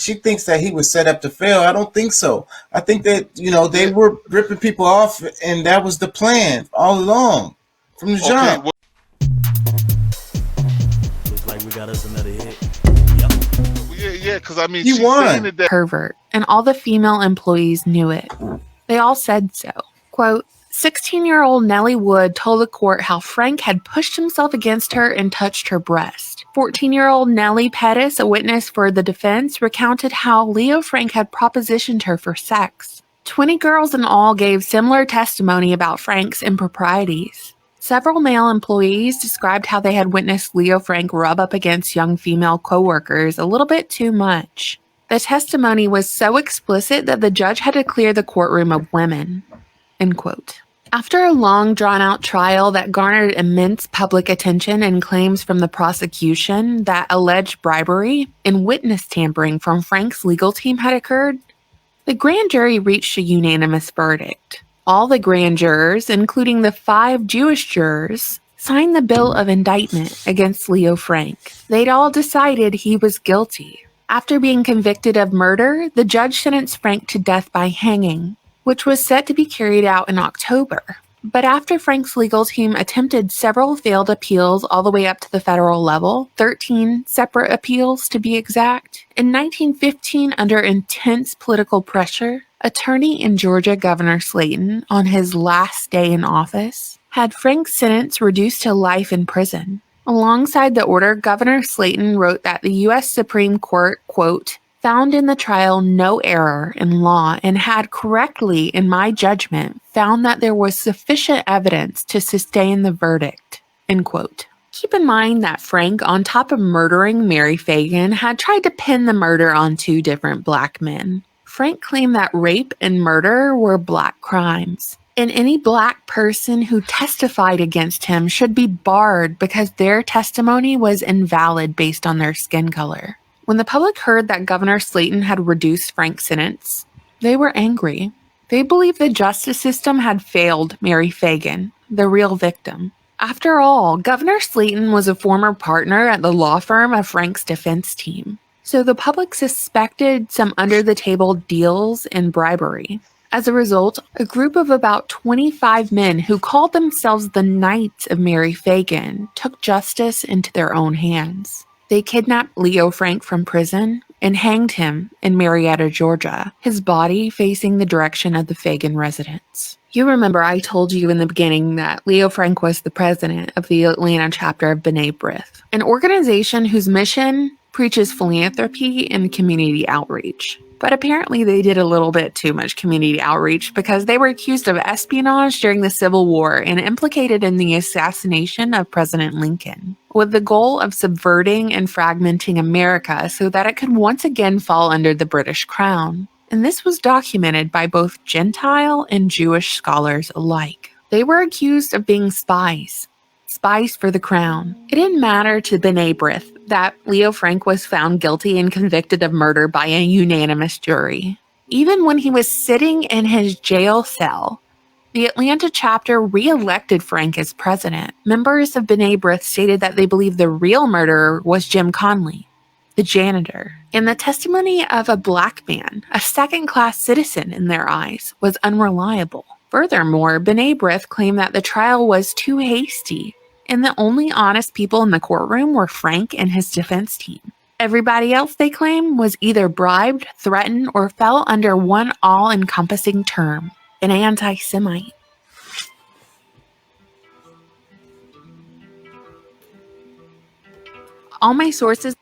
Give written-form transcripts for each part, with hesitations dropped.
she thinks that he was set up to fail. I don't think so. I think that they Yeah. were ripping people off, and that was the plan all along from the Okay. jump. Looks like we got us another hit. Yep. Yeah, yeah. Because I mean, He she's saying won. it that. Pervert, and all the female employees knew it. They all said so. Quote, 16-year-old Nellie Wood told the court how Frank had pushed himself against her and touched her breast. 14-year-old Nellie Pettis, a witness for the defense, recounted how Leo Frank had propositioned her for sex. 20 girls in all gave similar testimony about Frank's improprieties. Several male employees described how they had witnessed Leo Frank rub up against young female coworkers a little bit too much. The testimony was so explicit that the judge had to clear the courtroom of women. End quote. After a long, drawn-out trial that garnered immense public attention and claims from the prosecution that alleged bribery and witness tampering from Frank's legal team had occurred, the grand jury reached a unanimous verdict. All the grand jurors, including the 5 Jewish jurors, signed the bill of indictment against Leo Frank. They'd all decided he was guilty. After being convicted of murder, the judge sentenced Frank to death by hanging, which was set to be carried out in October. But after Frank's legal team attempted several failed appeals all the way up to the federal level, 13 separate appeals to be exact, in 1915, under intense political pressure, attorney in Georgia Governor Slayton, on his last day in office, had Frank's sentence reduced to life in prison. Alongside the order, Governor Slayton wrote that the U.S. Supreme Court, quote, found in the trial no error in law and had correctly, in my judgment, found that there was sufficient evidence to sustain the verdict, end quote. Keep in mind that Frank, on top of murdering Mary Fagan, had tried to pin the murder on 2 different black men. Frank claimed that rape and murder were black crimes, and any black person who testified against him should be barred because their testimony was invalid based on their skin color. When the public heard that Governor Slayton had reduced Frank's sentence, they were angry. They believed the justice system had failed Mary Fagan, the real victim. After all, Governor Slayton was a former partner at the law firm of Frank's defense team, so the public suspected some under-the-table deals and bribery. As a result, a group of about 25 men who called themselves the Knights of Mary Fagan took justice into their own hands. They kidnapped Leo Frank from prison and hanged him in Marietta, Georgia, his body facing the direction of the Fagan residence. You remember I told you in the beginning that Leo Frank was the president of the Atlanta chapter of B'nai B'rith, an organization whose mission preaches philanthropy and community outreach. But apparently they did a little bit too much community outreach because they were accused of espionage during the Civil War and implicated in the assassination of President Lincoln, with the goal of subverting and fragmenting America so that it could once again fall under the British crown. And this was documented by both Gentile and Jewish scholars alike. They were accused of being spies for the crown. It didn't matter to B'nai B'rith that Leo Frank was found guilty and convicted of murder by a unanimous jury. Even when he was sitting in his jail cell, the Atlanta chapter re-elected Frank as president. Members of B'nai B'rith stated that they believed the real murderer was Jim Conley, the janitor. And the testimony of a black man, a second-class citizen in their eyes, was unreliable. Furthermore, B'nai B'rith claimed that the trial was too hasty, and the only honest people in the courtroom were Frank and his defense team. Everybody else, they claim, was either bribed, threatened, or fell under one all-encompassing term, an anti-Semite. All my sources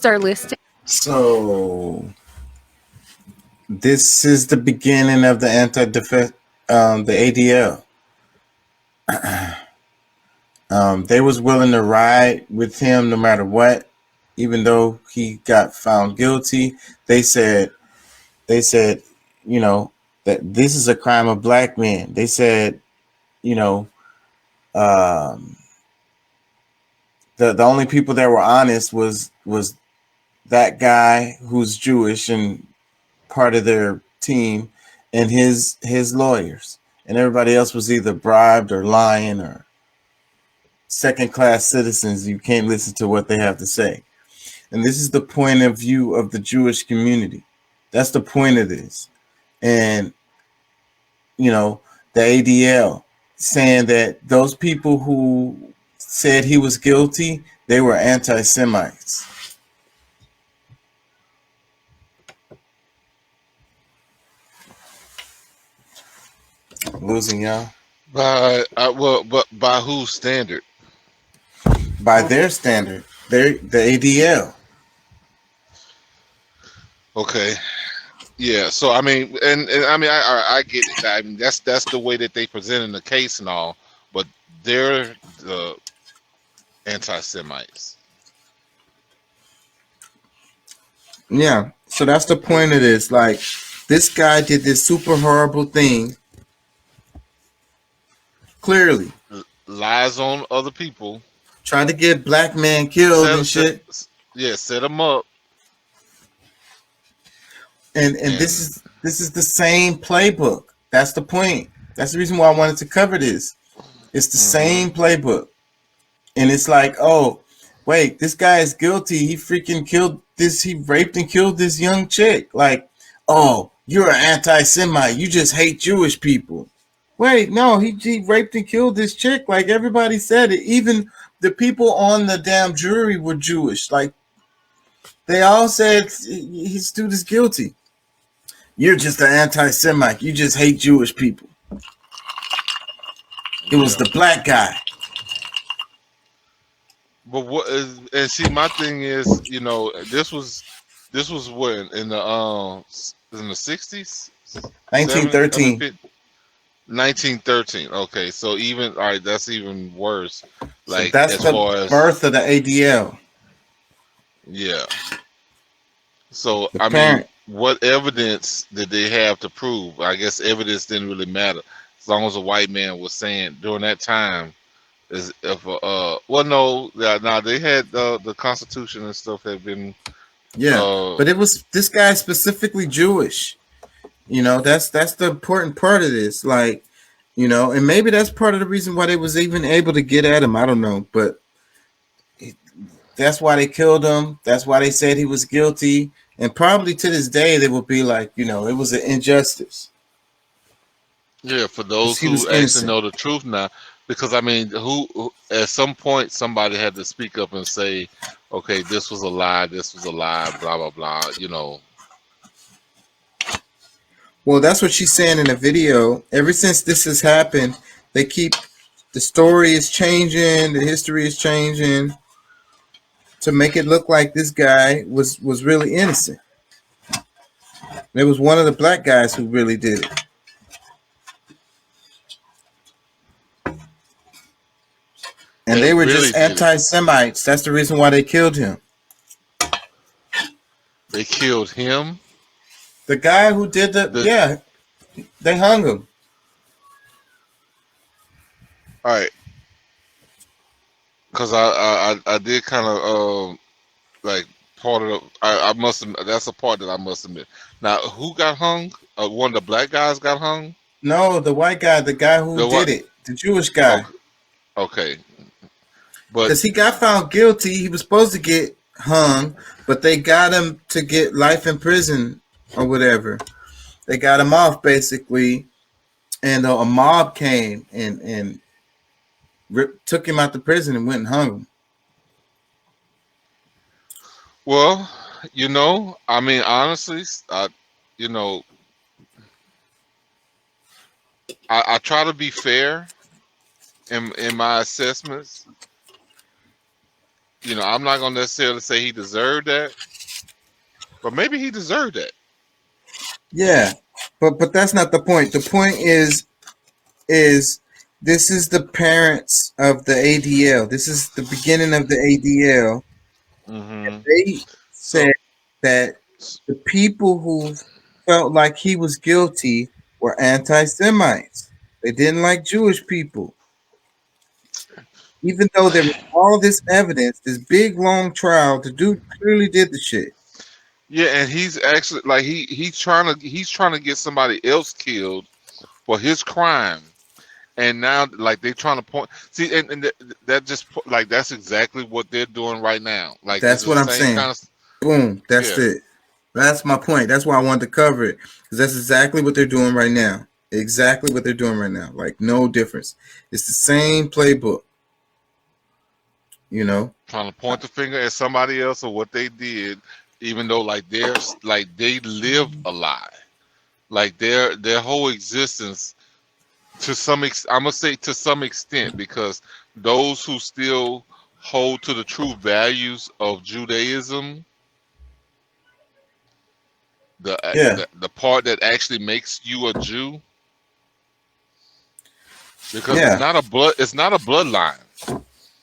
are listed. So this is the beginning of the the ADL. They was willing to ride with him no matter what, even though he got found guilty. They said, you know, that this is a crime of black men. They said, you know, the only people that were honest was that guy who's Jewish and part of their team and his lawyers, and everybody else was either bribed or lying or second-class citizens. You can't listen to what they have to say. and this is the point of view of the Jewish community. That's the point of this. And, you know, the ADL saying that those people who said he was guilty, they were anti-Semites. Losing y'all? But by whose standard? By their standard. The ADL. Okay. Yeah. So I mean, and I mean, I get it. I mean, that's the way that they presented the case and all, but they're the anti-Semites. Yeah. So that's the point of this. Like, this guy did this super horrible thing. Clearly. Lies on other people. Trying to get black man killed and shit. Set them up. And this is the same playbook. That's the point. That's the reason why I wanted to cover this. It's the same playbook. And it's like, oh, wait, this guy is guilty. He freaking killed this. He raped and killed this young chick. Like, oh, you're an anti-Semite. You just hate Jewish people. Wait, no, he raped and killed this chick. Like, everybody said it. Even the people on the damn jury were Jewish. Like, they all said this dude is guilty. You're just an anti-Semite. You just hate Jewish people. It was the black guy. But what is, and see, my thing is, you know, this was when in the 60s, 1913. 1913. Okay, so even all right, that's even worse. Like, so that's as the far as birth of the ADL. Yeah. So The I parent. mean, what evidence did they have to prove? I guess evidence didn't really matter as long as a white man was saying during that time. Is if well, no, now they had the Constitution and stuff had been But it was this guy specifically Jewish. You know, that's the important part of this. Like, you know, and maybe that's part of the reason why they was even able to get at him. I don't know, but that's why they killed him. That's why they said he was guilty. And probably to this day, they will be like, you know, it was an injustice. Yeah, for those He who was actually innocent. know the truth now, because I mean, who at some point somebody had to speak up and say, okay, this was a lie, blah blah blah. You know. Well, that's what she's saying in the video. Ever since this has happened, they keep the story is changing, the history is changing to make it look like this guy was really innocent. It was one of the black guys who really did it. And they were really just did it. anti-Semites. That's the reason why they killed him. They killed him. The guy who did they hung him. All right. Because I did kind of like part of I must admit, that's a part that I must admit. Now, who got hung? One of the black guys got hung. No, the white guy, the guy who did it, the Jewish guy. Okay. But because he got found guilty, he was supposed to get hung, but they got him to get life in prison or whatever. They got him off basically, and a mob came and took him out the prison and went and hung him. Well, you know, I mean, honestly, you know, I try to be fair in my assessments. You know, I'm not gonna necessarily say he deserved that, but maybe he deserved that. Yeah, but that's not the point. The point is this is the parents of the ADL. This is the beginning of the ADL. And they said that the people who felt like he was guilty were anti-Semites. They didn't like Jewish people. Even though there was all this evidence, this big long trial, the dude clearly did the shit. Yeah, and he's actually like he's trying to get somebody else killed for his crime, And now, like they trying to point, see, that just like that's exactly what they're doing right now. Like it's That's the what I'm same saying. kind of, Boom. That's yeah. it. That's my point. That's why I wanted to cover it, because that's exactly what they're doing right now. Exactly what they're doing right now. Like no difference. It's the same playbook. You know. Trying to point the finger at somebody else or what they did, even though like they live a lie, like their whole existence to I'm gonna say to some extent, because those who still hold to the true values of Judaism, Yeah. the part that actually makes you a Jew, because Yeah. it's not a bloodline.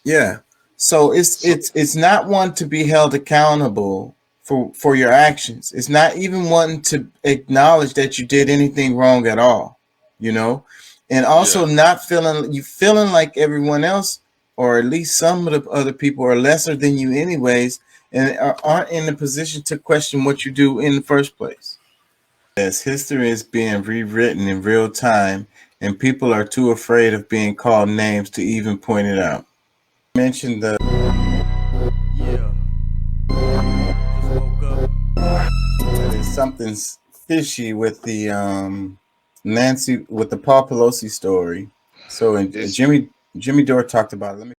Yeah. So So it's not one to be held accountable for your actions. It's not even one to acknowledge that you did anything wrong at all, you know? And also yeah, not feeling like everyone else, or at least some of the other people, are lesser than you anyways, and aren't in a position to question what you do in the first place. As history is being rewritten in real time, and people are too afraid of being called names to even point it out. Mentioned the Yeah. Just woke up. there's something fishy with the Paul Pelosi story. So and it's Jimmy Dore talked about it. Let me